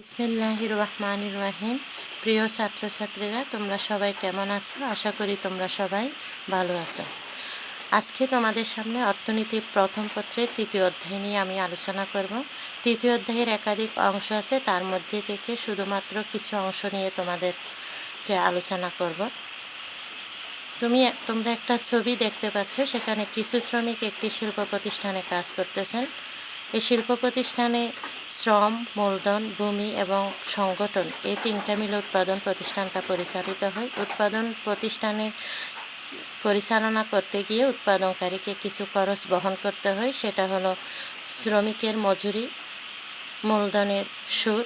বিসমিল্লাহির রহমানির রহিম। প্রিয় ছাত্রছাত্রীরা, তোমরা সবাই কেমন আছো? আশা করি তোমরা সবাই ভালো আছো। আজকে তোমাদের সামনে অর্থনীতির প্রথম পত্রের তৃতীয় অধ্যায় নিয়ে আমি আলোচনা করব। তৃতীয় অধ্যায়ের একাধিক অংশ আছে, তার মধ্যে থেকে শুধুমাত্র কিছু অংশ নিয়ে তোমাদেরকে আলোচনা করব। তোমরা একটা ছবি দেখতে পাচ্ছ, সেখানে কিছু শ্রমিক একটি শিল্প প্রতিষ্ঠানে কাজ করতেছেন। এই শিল্প প্রতিষ্ঠানে শ্রম, মূলধন, ভূমি এবং সংগঠন এই তিনটা মিলে উৎপাদন প্রতিষ্ঠানটা পরিচালিত হয়। উৎপাদন প্রতিষ্ঠানে পরিচালনা করতে গিয়ে উৎপাদনকারীকে কিছু খরচ বহন করতে হয়। সেটা হলো শ্রমিকের মজুরি, মূলধনের সুদ,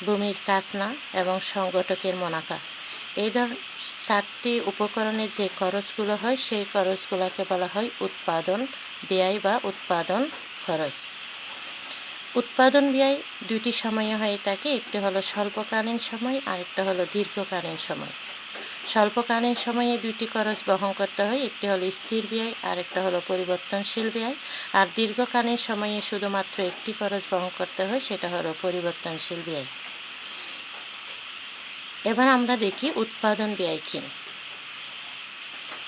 ভূমির খাজনা এবং সংগঠকের মুনাফা। এই চারটি উপকরণের যে খরচগুলো হয়, সেই খরচগুলোকে বলা হয় উৎপাদন ব্যয় বা উৎপাদন খরচ। উৎপাদন ব্যয় দুটি সময়ে হয়ে থাকে, একটি হলো স্বল্পকালীন সময় আর একটা হলো দীর্ঘকালীন সময়। স্বল্পকালীন সময়ে দুটি খরচ বহন করতে হয়, একটি হলো স্থির ব্যয় আর একটা হলো পরিবর্তনশীল ব্যয়। আর দীর্ঘকালীন সময়ে শুধুমাত্র একটি খরচ বহন করতে হয়, সেটা হলো পরিবর্তনশীল ব্যয়। এবার আমরা দেখি উৎপাদন ব্যয় কী।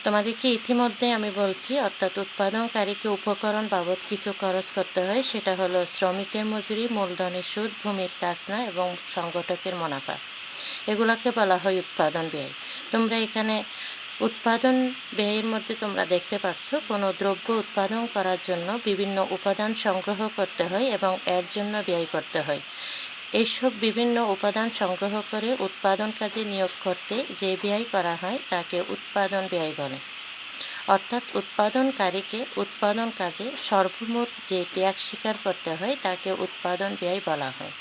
তোমাদেরকে ইতিমধ্যে আমি বলছি, অর্থাৎ উৎপাদনকারীকে উপকরণ বাবদ কিছু খরচ করতে হয়। সেটা হলো শ্রমিকের মজুরি, মূলধনের সুদ, ভূমির খাজনা এবং সংগঠকের মুনাফা। এগুলোকে বলা হয় উৎপাদন ব্যয়। তোমরা এখানে উৎপাদন ব্যয়ের মধ্যে তোমরা দেখতে পাচ্ছ, কোনো দ্রব্য উৎপাদন করার জন্য বিভিন্ন উপাদান সংগ্রহ করতে হয় এবং এর জন্য ব্যয় করতে হয়। এইসব বিভিন্ন উপাদান সংগ্রহ করে উৎপাদন কাজে নিয়োগ করতে যে ব্যয় করা হয় তাকে উৎপাদন ব্যয় বলে। অর্থাৎ উৎপাদনকারীকে উৎপাদন কাজে সর্বমোট যে ত্যাগ স্বীকার করতে হয় তাকে উৎপাদন ব্যয় বলা হয়।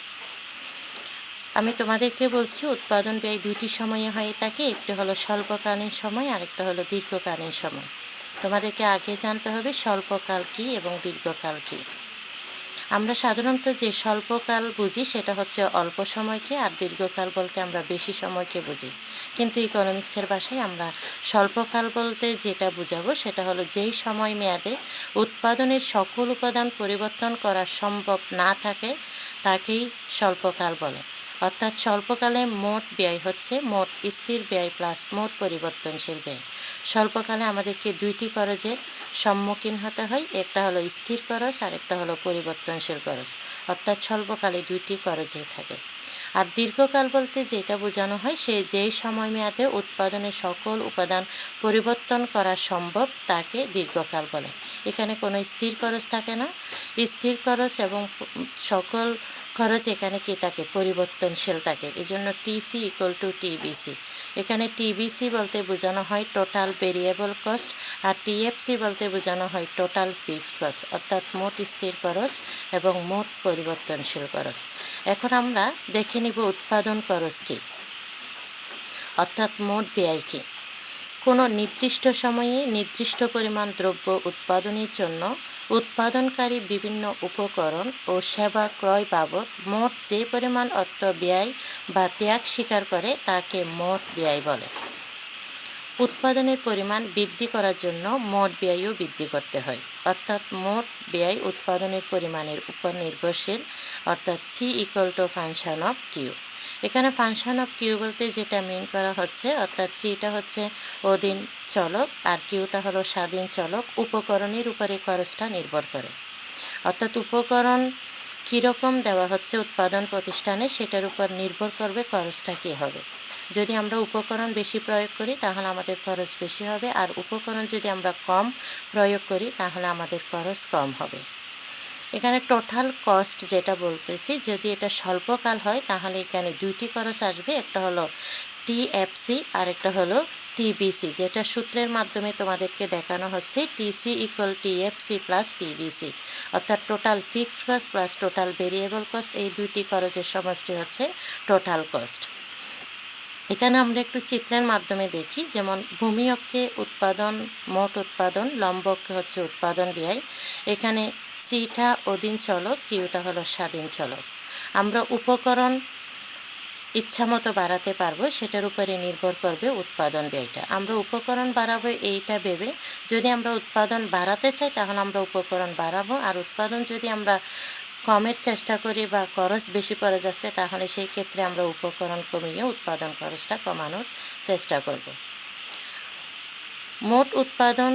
আমি তোমাদেরকে বলছি, উৎপাদন ব্যয় দুটি সময়ে হয়ে থাকে, একটি হলো স্বল্পকালীন সময় আর একটা হলো দীর্ঘকালীন সময়। তোমাদেরকে আগে জানতে হবে স্বল্পকাল কী এবং দীর্ঘকাল কী। আমরা সাধারণত যে স্বল্পকাল বুঝি সেটা হচ্ছে অল্প সময়কে, আর দীর্ঘকাল বলতে আমরা বেশি সময়কে বুঝি। কিন্তু ইকোনমিক্সের ভাষায় আমরা স্বল্পকাল বলতে যেটা বুঝাবো সেটা হলো যেই সময় মেয়াদে উৎপাদনের সকল উপাদান পরিবর্তন করা সম্ভব না থাকে তাকেই স্বল্পকাল বলে। অর্থাৎ স্বল্পকালে মোট ব্যয় হচ্ছে মোট স্থির ব্যয় প্লাস মোট পরিবর্তনশীল ব্যয়। স্বল্পকালে আমাদেরকে দুইটি খরচের সম্মুখীন হতে হয়, একটা হলো স্থির খরচ আর একটা হলো পরিবর্তনশীল খরচ। অর্থাৎ স্বল্পকালে দুইটি খরচই থাকে। আর দীর্ঘকাল বলতে যেটা বোঝানো হয়, সে যেই সময় মেয়াদে উৎপাদনের সকল উপাদান পরিবর্তন করা সম্ভব তাকে দীর্ঘকাল বলে। এখানে কোনো স্থির খরচ থাকে না। স্থির খরচ এবং সকল খরচ এখানে কি থাকে? পরিবর্তনশীল থাকে। এজন্য টিসি ইকুয়াল টু টিবিসি। এখানে টিবিসি বলতে বোঝানো হয় টোটাল ভেরিয়েবল কস্ট, আর টিএফসি বলতে বোঝানো হয় টোটাল ফিক্সড কস্ট, অর্থাৎ মোট স্থির খরচ এবং মোট পরিবর্তনশীল খরচ। এখন আমরা দেখে নিব উৎপাদন খরচ কী, অর্থাৎ মোট ব্যয় কী। কোনো নির্দিষ্ট সময়ে নির্দিষ্ট পরিমাণ দ্রব্য উৎপাদনের জন্য উৎপাদনকারী বিভিন্ন উপকরণ ও সেবা ক্রয় বাবদ মোট যে পরিমাণ অর্থ ব্যয় বা ত্যাগ স্বীকার করে তাকে মোট ব্যয় বলে। উৎপাদনের পরিমাণ বৃদ্ধি করার জন্য মোট ব্যয়ও বৃদ্ধি করতে হয়, অর্থাৎ মোট ব্যয় উৎপাদনের পরিমাণের উপর নির্ভরশীল, অর্থাৎ C equal to function of Q. এখানে ফাংশন অফ কিউ বলতে যেটা মিন করা হচ্ছে, অর্থাৎ সিটা হচ্ছে অধীন চলক আর কিউটা হলো স্বাধীন চলক। উপকরণের উপরে খরচটা নির্ভর করে, অর্থাৎ উপকরণ কীরকম দেওয়া হচ্ছে উৎপাদন প্রতিষ্ঠানে সেটার উপর নির্ভর করবে খরচটা কী হবে। যদি আমরা উপকরণ বেশি প্রয়োগ করি তাহলে আমাদের খরচ বেশি হবে, আর উপকরণ যদি আমরা কম প্রয়োগ করি তাহলে আমাদের খরচ কম হবে। এখানে টোটাল কস্ট যেটা বলতেছি, যদি এটা স্বল্পকাল হয় তাহলে এখানে দুইটি খরচ আসবে, একটা হলো টিএফসি আর একটা হলো টিবিসি, যেটা সূত্রের মাধ্যমে তোমাদেরকে দেখানো হচ্ছে TC equal TFC plus TVC, অর্থাৎ total fixed cost plus total variable cost. এই দুইটি খরচের সমষ্টি হচ্ছে টোটাল কস্ট। এখানে আমরা একটু চিত্রের মাধ্যমে দেখি, যেমন ভূমি অক্ষে উৎপাদন মোট উৎপাদন, লম্ব অক্ষে হচ্ছে উৎপাদন ব্যয়। এখানে সিটা অধীন চলক, কিউটা হলো স্বাধীন চলক। আমরা উপকরণ ইচ্ছামতো বাড়াতে পারবো, সেটার উপরে নির্ভর করবে উৎপাদন ব্যয়টা। আমরা উপকরণ বাড়াবো এইটা ভেবে, যদি আমরা উৎপাদন বাড়াতে চাই তাহলে আমরা উপকরণ বাড়াবো, আর উৎপাদন যদি আমরা কমের চেষ্টা করি বা খরচ বেশি পড়ে যাচ্ছে, তাহলে সেই ক্ষেত্রে আমরা উপকরণ কমিয়ে উৎপাদন খরচটা কমানোর চেষ্টা করব। মোট উৎপাদন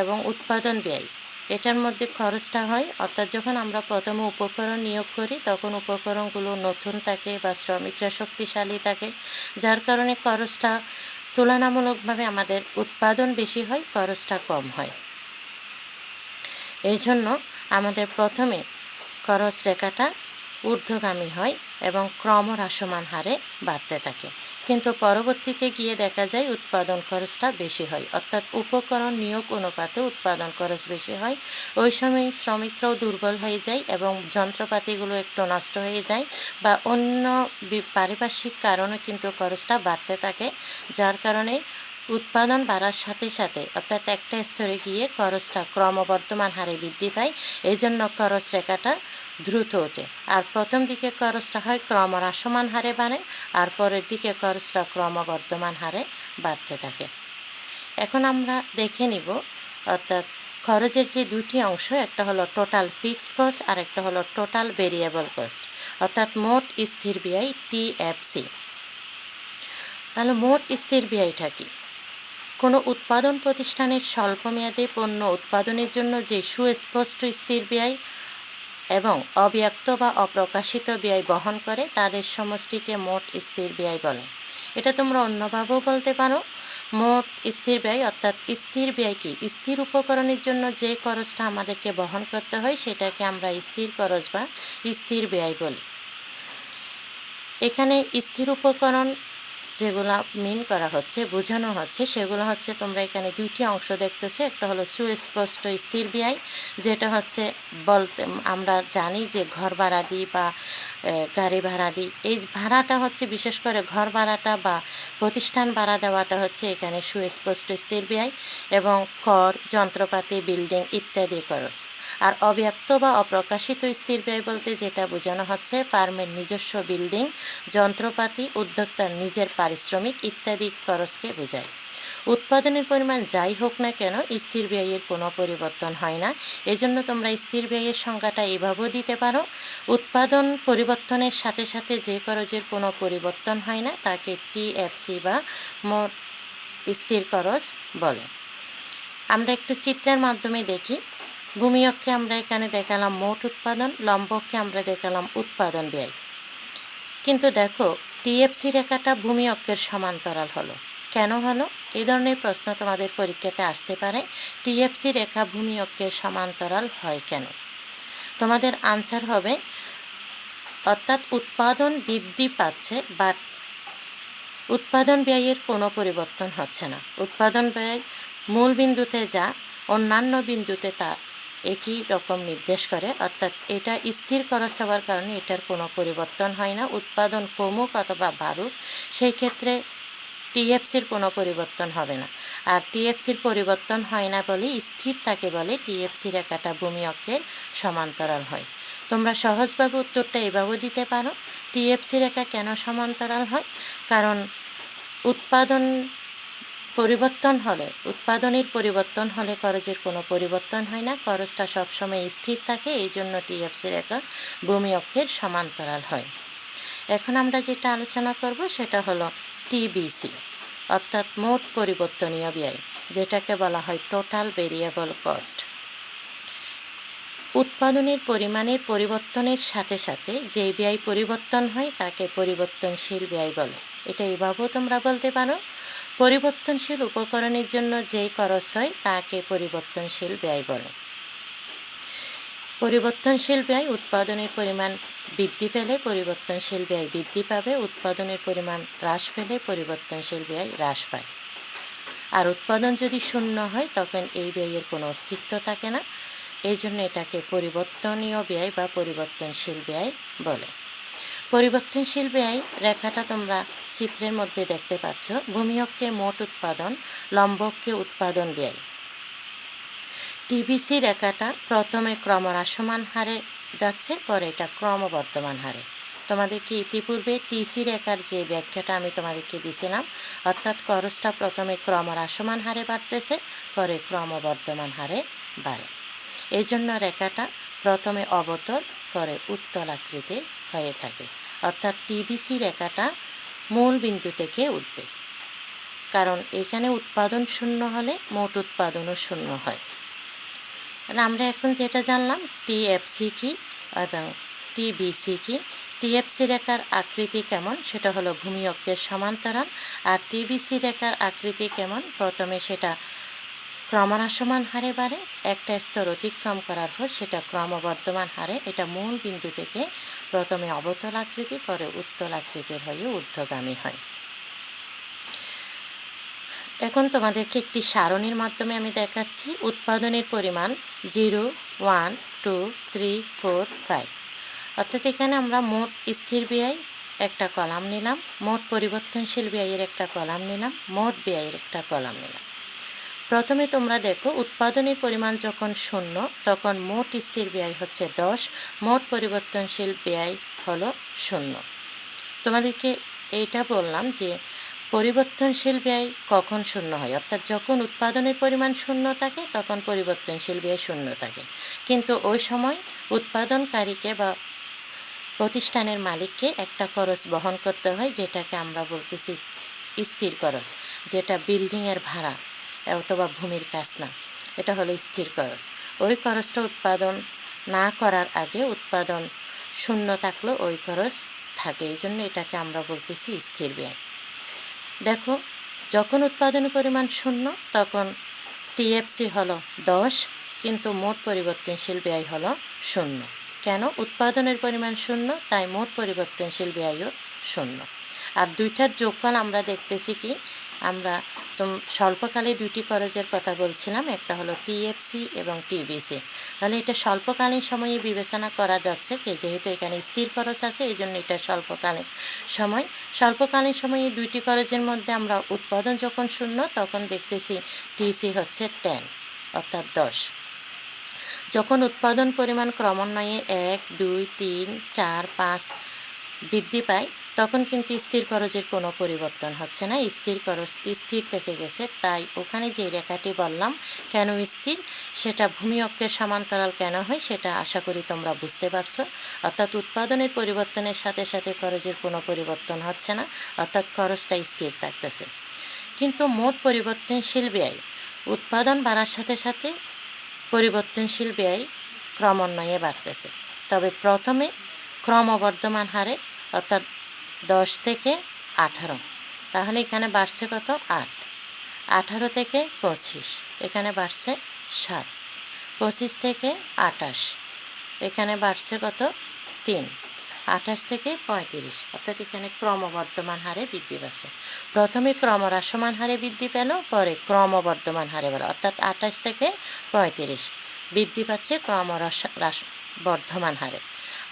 এবং উৎপাদন ব্যয় এটার মধ্যে খরচটা হয়, অর্থাৎ যখন আমরা প্রথমে উপকরণ নিয়োগ করি তখন উপকরণগুলো নতুন থাকে বা শ্রমিকরা শক্তিশালী থাকে, যার কারণে খরচটা তুলনামূলকভাবে আমাদের উৎপাদন বেশি হয়, খরচটা কম হয়। এই জন্য আমাদের প্রথমে খরচ রেখাটা ঊর্ধ্বগামী হয় এবং ক্রমহ্রাসমান হারে বাড়তে থাকে, কিন্তু পরবর্তীতে গিয়ে দেখা যায় উৎপাদন খরচটা বেশি হয়, অর্থাৎ উপকরণ নিয়োগ অনুপাতে উৎপাদন খরচ বেশি হয়। ওই সময় শ্রমিকরাও দুর্বল হয়ে যায় এবং যন্ত্রপাতিগুলো একটু নষ্ট হয়ে যায় বা অন্য পারিপার্শ্বিক কারণে কিন্তু খরচটা বাড়তে থাকে, যার কারণে উৎপাদন বাড়ার সাথে সাথে অর্থাৎ একটা স্তরে গিয়ে খরচটা ক্রমবর্ধমান হারে বৃদ্ধি পায়। এই জন্য খরচ রেখাটা দ্রুত ওঠে, আর প্রথম দিকে খরচটা হয় ক্রমহ্রাসমান হারে বাড়ে, আর পরের দিকে খরচটা ক্রমবর্ধমান হারে বাড়তে থাকে। এখন আমরা দেখে নিব অর্থাৎ খরচের যে দুটি অংশ, একটা হলো টোটাল ফিক্সড কস্ট আর একটা হলো টোটাল ভেরিয়েবল কস্ট, অর্থাৎ মোট স্থির ব্যয় TFC। তাহলে মোট স্থির ব্যয়টা কি? কোনো উৎপাদন প্রতিষ্ঠানের স্বল্পমেয়াদী পণ্য উৎপাদনের জন্য যে সুস্পষ্ট স্থির ব্যয় এবং অব্যক্ত বা অপ্রকাশিত ব্যয় বহন করে তাদের সমষ্টিকে মোট স্থির ব্যয় বলে। এটা তোমরা অন্যভাবেও বলতে পারো। মোট স্থির ব্যয় অর্থাৎ স্থির ব্যয় কি? স্থির উপকরণের জন্য যে খরচটা আমাদেরকে বহন করতে হয় সেটাকে আমরা স্থির খরচ বা স্থির ব্যয় বলি। এখানে স্থির উপকরণ যেগুলো মিন করা হচ্ছে, বোঝানো হচ্ছে, সেগুলো হচ্ছে তোমরা এখানে দুইটি অংশ দেখতেছো। একটা হলো সুস্পষ্ট স্থির ব্যয়, যেটা হচ্ছে বলতে আমরা জানি যে ঘর ভাড়া দিই বা গাড়ি ভাড়া দিই, এই ভাড়াটা হচ্ছে বিশেষ করে ঘর ভাড়াটা বা প্রতিষ্ঠান ভাড়া দেওয়াটা হচ্ছে এখানে সুস্পষ্ট স্থির ব্যয়, এবং কর, যন্ত্রপাতি, বিল্ডিং ইত্যাদি খরচ। আর অব্যক্ত বা অপ্রকাশিত স্থির ব্যয় বলতে যেটা বোঝানো হচ্ছে ফার্মের নিজস্ব বিল্ডিং, যন্ত্রপাতি, উদ্যোক্তার নিজের পারিশ্রমিক ইত্যাদি খরচকে বোঝায়। উৎপাদনের পরিমাণ যাই হোক না কেন স্থির ব্যয়ের কোনো পরিবর্তন হয় না। এজন্য তোমরা স্থির ব্যয়ের সংজ্ঞাটা এভাবেও দিতে পারো, উৎপাদন পরিবর্তনের সাথে সাথে যে খরচের কোনো পরিবর্তন হয় না তাকে TFC বা মোট স্থির খরচ বলে। আমরা একটু চিত্রের মাধ্যমে দেখি। ভূমি অক্ষে আমরা এখানে দেখালাম মোট উৎপাদন, লম্ব অক্ষে আমরা দেখালাম উৎপাদন ব্যয়। কিন্তু দেখো TFC রেখাটা ভূমি অক্ষের সমান্তরাল হলো, কেন হলো? এই ধরনের প্রশ্ন তোমাদের পরীক্ষাতে আসতে পারে। TFC রেখা ভূমি অক্ষের সমান্তরাল হয় কেন? তোমাদের আনসার হবে অর্থাৎ উৎপাদন বৃদ্ধি পাচ্ছে বাট উৎপাদন ব্যয়ের কোনো পরিবর্তন হচ্ছে না। উৎপাদন ব্যয় মূল বিন্দুতে যা অন্যান্য বিন্দুতে তা একই রকম নির্দেশ করে, অর্থাৎ এটা স্থির খরচ হওয়ার কারণে এটার কোনো পরিবর্তন হয় না। উৎপাদন কমুক অথবা বাড়ুক সেই ক্ষেত্রে TFCর কোনো পরিবর্তন হবে না। আর TFCর পরিবর্তন হয় না বলে স্থির থাকে বলে TFC রেখাটা ভূমি অক্ষের সমান্তরাল হয়। তোমরা সহজভাবে উত্তরটা এভাবেও দিতে পারো, TFC রেখা কেন সমান্তরাল হয়? কারণ উৎপাদন পরিবর্তন হলে, উৎপাদনের পরিবর্তন হলে খরচের কোনো পরিবর্তন হয় না, খরচটা সবসময় স্থির থাকে, এই জন্য TFC রেখা ভূমি অক্ষের সমান্তরাল হয়। এখন আমরা যেটা আলোচনা করব সেটা হলো TBC অর্থাৎ মোট পরিবর্তনীয় ব্যয়, যেটাকে বলা হয় টোটাল ভেরিয়েবল কস্ট। উৎপাদনের পরিমাণের পরিবর্তনের সাথে সাথে যে ব্যয় পরিবর্তন হয় তাকে পরিবর্তনশীল ব্যয় বলে। এটা এভাবেও তোমরা বলতে পারো, পরিবর্তনশীল উপকরণের জন্য যে খরচ হয় তাকে পরিবর্তনশীল ব্যয় বলে। পরিবর্তনশীল ব্যয় উৎপাদনের পরিমাণ বৃদ্ধি পেলে পরিবর্তনশীল ব্যয় বৃদ্ধি পাবে, উৎপাদনের পরিমাণ হ্রাস পেলে পরিবর্তনশীল ব্যয় হ্রাস পায়। আর উৎপাদন যদি শূন্য হয় তখন এই ব্যয়ের কোনো অস্তিত্ব থাকে না, এই জন্য এটাকে পরিবর্তনীয় ব্যয় বা পরিবর্তনশীল ব্যয় বলে। পরিবর্তনশীল ব্যয় রেখাটা তোমরা চিত্রের মধ্যে দেখতে পাচ্ছ। ভূমি অক্ষে মোট উৎপাদন, লম্ব অক্ষে উৎপাদন ব্যয়। TBC রেখাটা প্রথমে ক্রমহ্রাসমান হারে যাচ্ছে, পরে এটা ক্রমবর্ধমান হারে। তোমাদেরকে ইতিপূর্বে TC রেখার যে ব্যাখ্যাটা আমি তোমাদেরকে দিয়েছিলাম, অর্থাৎ খরচটা প্রথমে ক্রমহ্রাসমান হারে বাড়তেছে, পরে ক্রমবর্ধমান হারে বাড়ে। এই জন্য রেখাটা প্রথমে অবতল, পরে উত্তল আকৃতির হয়ে থাকে, অর্থাৎ টিবিসি রেখাটা মূল বিন্দু থেকে উঠবে, কারণ এখানে উৎপাদন শূন্য হলে মোট উৎপাদনও শূন্য হয়। তাহলে আমরা এখন যেটা জানলাম টিএফসি কি এবং টিবিসি কি। টিএফসি রেখার আকৃতি কেমন সেটা হলো ভূমি অক্ষের সমান্তরাল, আর টিবিসি রেখার আকৃতি কেমন, প্রথমে সেটা ক্রমহ্রাসমান হারে বাড়ে, একটা স্তর অতিক্রম করার পর সেটা ক্রমবর্ধমান হারে এটা মূল বিন্দু থেকে প্রথমে অবতল আকৃতি পরে উত্তল আকৃতির হয়ে ঊর্ধ্বগামী হয়। এখন তোমাদেরকে একটি সারণীর মাধ্যমে আমি দেখাচ্ছি উৎপাদনের পরিমাণ 0, 1, 2, 3, 4, 5, অর্থাৎ এখানে আমরা মোট স্থির ব্যয় একটা কলাম নিলাম, মোট পরিবর্তনশীল ব্যয়ের একটা কলাম নিলাম, মোট ব্যয়ের একটা কলাম নিলাম। প্রথমে তোমরা দেখো উৎপাদনের পরিমাণ যখন 0 তখন মোট স্থির ব্যয় হচ্ছে 10, মোট পরিবর্তনশীল ব্যয় হলো 0। তোমাদেরকে এইটা বললাম যে পরিবর্তনশীল ব্যয় কখন 0 হয়, অর্থাৎ যখন উৎপাদনের পরিমাণ 0 থাকে তখন পরিবর্তনশীল ব্যয় 0 থাকে, কিন্তু ওই সময় উৎপাদনকারীকে বা প্রতিষ্ঠানের মালিককে একটা খরচ বহন করতে হয়, যেটাকে আমরা বলতেছি স্থির খরচ, যেটা বিল্ডিংয়ের ভাড়া অথবা ভূমির কাজ না, এটা হলো স্থির খরচ। ওই খরচটা উৎপাদন না করার আগে উৎপাদন 0 থাকলেও ওই খরচ থাকে, এই জন্য এটাকে আমরা বলতেছি স্থির ব্যয়। দেখো যখন উৎপাদনের পরিমাণ 0 তখন টিএফসি হলো 10, কিন্তু মোট পরিবর্তনশীল ব্যয় হলো 0। কেন? উৎপাদনের পরিমাণ 0 তাই মোট পরিবর্তনশীল ব্যয়ও 0। আর দুইটার যোগফল আমরা দেখতেছি কি, আমরা স্বল্পকালে দুইটি খরচের কথা বলছিলাম, একটা হলো টিএফসি এবং টিবিসি। তাহলে এটা স্বল্পকালীন সময়ে বিবেচনা করা যাচ্ছে কি, যেহেতু এখানে স্থির খরচ আছে এই জন্য এটা স্বল্পকালীন সময়। স্বল্পকালীন সময়ে দুইটি খরচের মধ্যে আমরা উৎপাদন যখন 0 তখন দেখতেছি টিসি হচ্ছে 10, অর্থাৎ 10। যখন উৎপাদন পরিমাণ ক্রমান্বয়ে 1, 2, 3, 4, 5 বৃদ্ধি পায় তখন কিন্তু স্থির খরচের কোনো পরিবর্তন হচ্ছে না, স্থির খরচ স্থির থেকে গেছে। তাই ওখানে যে রেখাটি বললাম কেন স্থির, সেটা ভূমি অক্ষের সমান্তরাল কেন হয় সেটা আশা করি তোমরা বুঝতে পারছো। অর্থাৎ উৎপাদনের পরিবর্তনের সাথে সাথে খরচের কোনো পরিবর্তন হচ্ছে না, অর্থাৎ খরচটা স্থির থাকতেছে। কিন্তু মোট পরিবর্তনশীল ব্যয় উৎপাদন বাড়ার সাথে সাথে পরিবর্তনশীল ব্যয় ক্রমান্বয়ে বাড়তেছে, তবে প্রথমে ক্রমবর্ধমান হারে, অর্থাৎ 10 থেকে 18, তাহলে এখানে বাড়ছে কত 8, 18 থেকে 25 এখানে বাড়ছে 7, 25 থেকে 28 এখানে বাড়ছে কত 3, 28 থেকে 35, অর্থাৎ এখানে ক্রমবর্ধমান হারে বৃদ্ধি পাচ্ছে। প্রথমে ক্রমহ্রাসমান হারে বৃদ্ধি পেল, পরে ক্রমবর্ধমান হারে বাড়ে, অর্থাৎ 28 থেকে 35 বৃদ্ধি পাচ্ছে বর্ধমান হারে,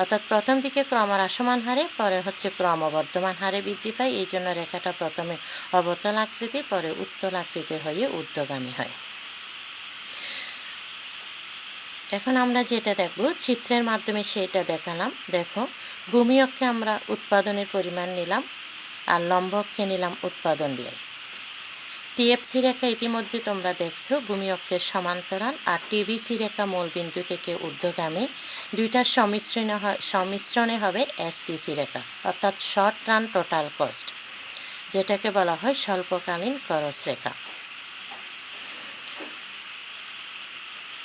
অর্থাৎ প্রথম দিকে ক্রমহ্রাসমান হারে পরে হচ্ছে ক্রমবর্ধমান হারে বৃদ্ধি পায়। এই জন্য রেখাটা প্রথমে অবতল আকৃতি পরে উত্তল আকৃতির হয়ে ঊর্ধ্বগামী হয়। এখন আমরা যেটা দেখব চিত্রের মাধ্যমে সেটা দেখালাম। দেখো ভূমি অক্ষে আমরা উৎপাদনের পরিমাণ নিলাম আর লম্ব অক্ষে নিলাম উৎপাদন ব্যয়। টিএফসি রেখা ইতিমধ্যে তোমরা দেখছো ভূমি অক্ষের সমান্তরাল, আর টিবিসি রেখা মূল বিন্দু থেকে ঊর্ধ্বগামী, দুইটার সংমিশ্রণে হবে এসটিসি রেখা, অর্থাৎ শর্ট রান টোটাল কস্ট, যেটাকে বলা হয় স্বল্পকালীন খরচ রেখা।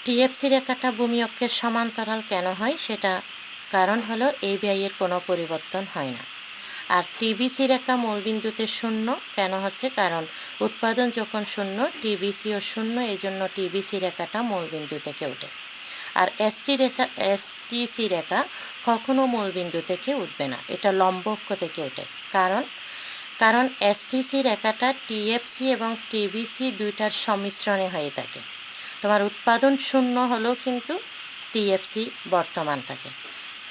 টিএফসি রেখাটা ভূমি অক্ষের সমান্তরাল কেন হয় সেটা কারণ হলো এই ব্যয়ের কোনো পরিবর্তন হয় না। আর টিবিসি রেখা মূলবিন্দুতে 0 কেন হচ্ছে, কারণ উৎপাদন যখন 0 টিবিসিও 0, এই জন্য টিবিসি রেখাটা মূলবিন্দু থেকে ওঠে। আর এসটিসি রেখা কখনো মূলবিন্দু থেকে উঠবে না, এটা লম্ব অক্ষ থেকে ওঠে। কারণ এসটিসি রেখাটা টিএফসি এবং টিবিসি দুইটার সংমিশ্রণে হয়ে থাকে। তোমার উৎপাদন 0 হলেও কিন্তু টিএফসি বর্তমান থাকে।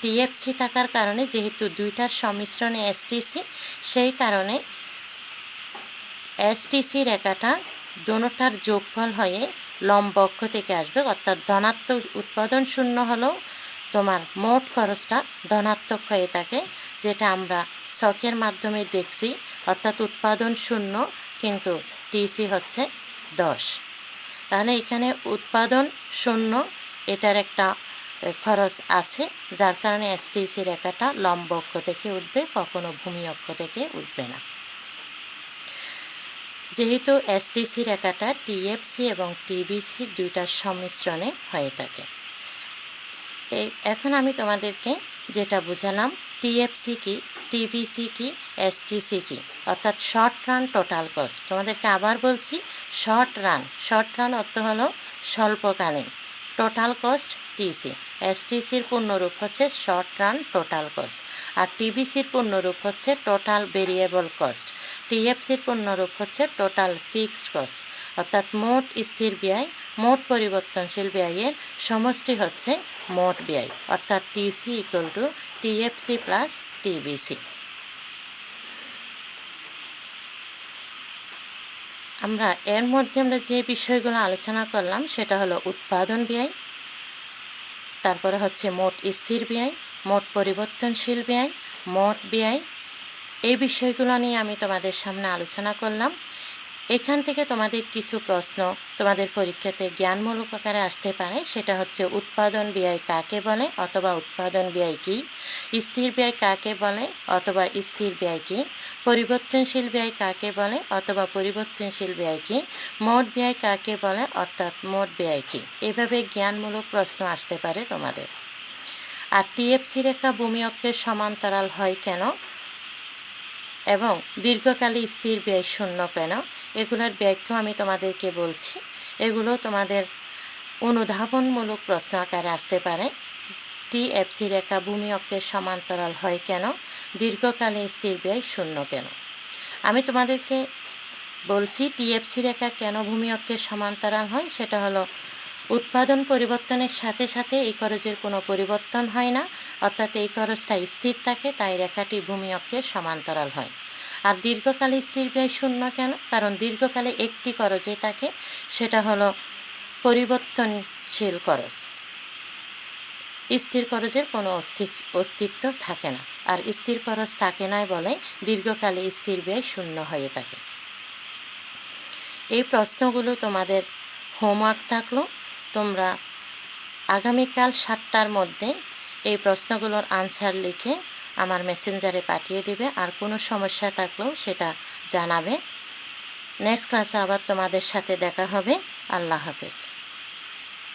টিএফসি থাকার কারণে যেহেতু দুইটার সংমিশ্রণে এসটিসি, সেই কারণে এসটিসি রেখাটা দোনোটার যোগফল হয়ে লম্ব অক্ষ থেকে আসবে, অর্থাৎ ধনাত্মক। উৎপাদন 0 হলেও তোমার মোট খরচটা ধনাত্মক হয়ে থাকে, যেটা আমরা ছকের মাধ্যমে দেখছি, অর্থাৎ উৎপাদন 0 কিন্তু টিসি হচ্ছে 10। তাহলে এখানে উৎপাদন 0 এটার একটা খরচ আছে, যার কারণে এসটিসি রেখাটা লম্ব অক্ষ থেকে উঠবে, কখনো ভূমি অক্ষ থেকে উঠবে না। যেহেতু এসটিসি রেখাটা টিএফসি এবং টিবিসি দুইটার সংমিশ্রণে হয়ে থাকে। এখন আমি তোমাদেরকে যেটা বুঝালাম, টিএফসি কি, টিবিসি কি, এসটিসি কি, অর্থাৎ শর্ট রান টোটাল কস্ট। তোমাদেরকে আবার বলছি, শর্ট রান অর্থ হলো স্বল্পকালীন, টোটাল কস্ট টিসি। এসটিসির পূর্ণরূপ হচ্ছে শর্ট রান টোটাল কস্ট, আর টিবিসির পূর্ণরূপ হচ্ছে টোটাল ভেরিয়েবল কস্ট। টিএফসির পূর্ণরূপ হচ্ছে টোটাল ফিক্সড কস্ট, অর্থাৎ মোট স্থির ব্যয়, মোট পরিবর্তনশীল ব্যয়ের সমষ্টি হচ্ছে মোট ব্যয়, অর্থাৎ TC equal to TFC plus TBC. এর মধ্যে আমরা যে বিষয়গুলো আলোচনা করলাম সেটা হলো উৎপাদন ব্যয়, তারপরে হচ্ছে মোট স্থির ব্যয়, মোট পরিবর্তনশীল ব্যয়, মোট ব্যয়। এই বিষয়গুলো নিয়ে আমি তোমাদের সামনে আলোচনা করলাম। এখান থেকে তোমাদের কিছু প্রশ্ন তোমাদের পরীক্ষাতে জ্ঞানমূলক আকারে আসতে পারে। সেটা হচ্ছে উৎপাদন ব্যয় কাকে বলে অথবা উৎপাদন ব্যয় কী, স্থির ব্যয় কাকে বলে অথবা স্থির ব্যয় কী, পরিবর্তনশীল ব্যয় কাকে বলে অথবা পরিবর্তনশীল ব্যয় কী, মোট ব্যয় কাকে বলে অর্থাৎ মোট ব্যয় কী। এভাবে জ্ঞানমূলক প্রশ্ন আসতে পারে তোমাদের। আর টিএফসি রেখা ভূমি অক্ষের সমান্তরাল হয় কেন এবং দীর্ঘকালে স্থির ব্যয় শূন্য কেন, এগুলোর ব্যাখ্যা আমি তোমাদেরকে বলছি। এগুলো তোমাদের অনুধাবনমূলক প্রশ্ন আকারে আসতে পারে। টিএফসি রেখা ভূমি অক্ষের সমান্তরাল হয় কেন, দীর্ঘকালে স্থির ব্যয় শূন্য কেন। আমি তোমাদেরকে বলছি টিএফসি রেখা কেন ভূমি অক্ষের সমান্তরাল হয়। সেটা হলো উৎপাদন পরিবর্তনের সাথে সাথে এই খরচের কোনো পরিবর্তন হয় না, অর্থাৎ এই খরচটা স্থির থাকে, তাই রেখাটি ভূমি অক্ষের সমান্তরাল হয়। আর দীর্ঘকালে স্থির ব্যয় শূন্য কেন, কারণ দীর্ঘকালে একটি খরচে থাকে, সেটা হলো পরিবর্তনশীল খরচ। স্থির খরচের কোনো অস্তিত্ব থাকে না, আর স্থির খরচ থাকে না বলে দীর্ঘকালে স্থির ব্যয় শূন্য হয়ে থাকে। এই প্রশ্নগুলো তোমাদের হোমওয়ার্ক থাকলো। তোমরা আগামীকাল 7টার মধ্যে এই প্রশ্নগুলোর আনসার লিখে আমার মেসেঞ্জারে পাঠিয়ে দিবে। আর কোনো সমস্যা থাকলেও সেটা জানাবে। নেক্সট ক্লাসে আবার তোমাদের সাথে দেখা হবে। আল্লাহ হাফেজ।